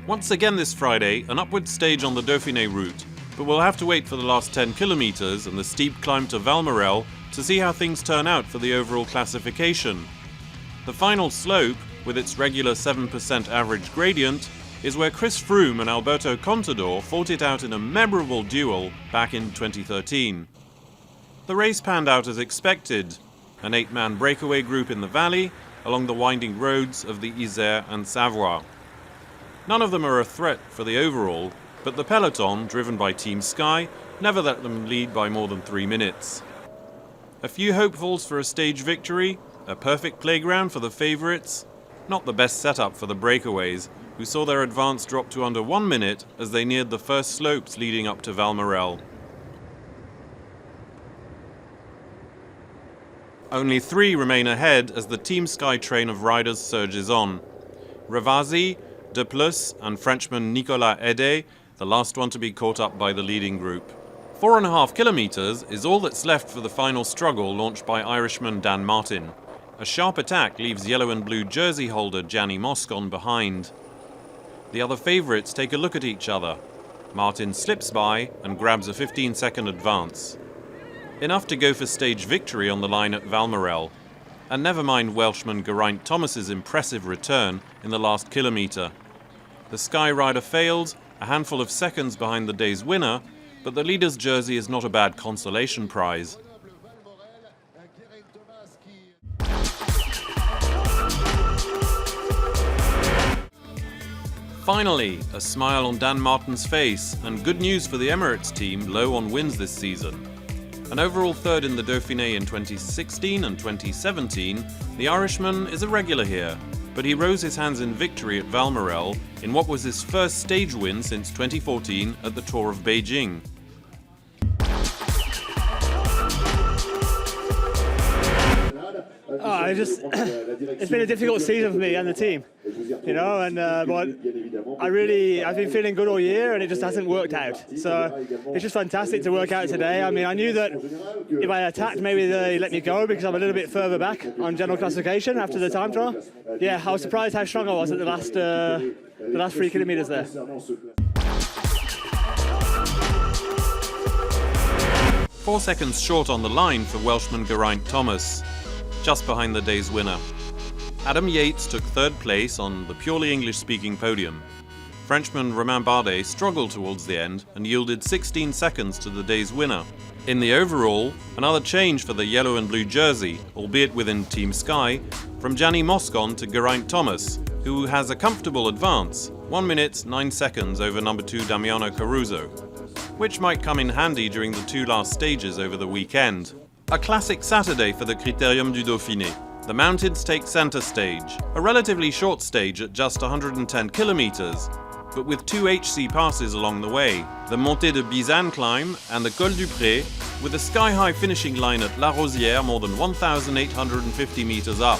Once again this Friday, an upward stage on the Dauphiné route, but we'll have to wait for the last 10 kilometres and the steep climb to Valmorel to see how things turn out for the overall classification. The final slope, with its regular 7% average gradient, is where Chris Froome and Alberto Contador fought it out in a memorable duel back in 2013. The race panned out as expected, an 8-man breakaway group in the valley along the winding roads of the Isère and Savoie. None of them are a threat for the overall, but the peloton, driven by Team Sky, never let them lead by more than 3 minutes. A few hopefuls for a stage victory, a perfect playground for the favourites, not the best setup for the breakaways, who saw their advance drop to under 1 minute as they neared the first slopes leading up to Valmorel. Only 3 remain ahead as the Team Sky train of riders surges on. Revasi, De Plus and Frenchman Nicolas Hédé, the last one to be caught up by the leading group. 4.5 kilometres is all that's left for the final struggle launched by Irishman Dan Martin. A sharp attack leaves yellow and blue jersey holder Gianni Moscon behind. The other favourites take a look at each other. Martin slips by and grabs a 15-second advance. Enough to go for stage victory on the line at Valmorel. And never mind Welshman Geraint Thomas's impressive return in the last kilometre. The Sky rider failed, a handful of seconds behind the day's winner, but the leader's jersey is not a bad consolation prize. Finally, a smile on Dan Martin's face, and good news for the Emirates team, low on wins this season. An overall third in the Dauphiné in 2016 and 2017, the Irishman is a regular here, but he rose his hands in victory at Valmorel in what was his first stage win since 2014 at the Tour of Beijing. It's been a difficult season for me and the team, but I've been feeling good all year and it just hasn't worked out. So it's just fantastic to work out today. I mean, I knew that if I attacked, maybe they let me go because I'm a little bit further back on general classification after the time trial. Yeah, I was surprised how strong I was at the last 3 kilometres there. Four seconds short on the line for Welshman Geraint Thomas, just behind the day's winner. Adam Yates took third place on the purely English-speaking podium. Frenchman Romain Bardet struggled towards the end and yielded 16 seconds to the day's winner. In the overall, another change for the yellow and blue jersey, albeit within Team Sky, from Gianni Moscon to Geraint Thomas, who has a comfortable advance, 1 minute 9 seconds over number 2 Damiano Caruso, which might come in handy during the 2 last stages over the weekend. A classic Saturday for the Critérium du Dauphiné. The mountains take centre stage, a relatively short stage at just 110 kilometres, but with 2 HC passes along the way, the Montée de Bizane climb and the Col du Pré, with a sky-high finishing line at La Rosière more than 1,850 metres up.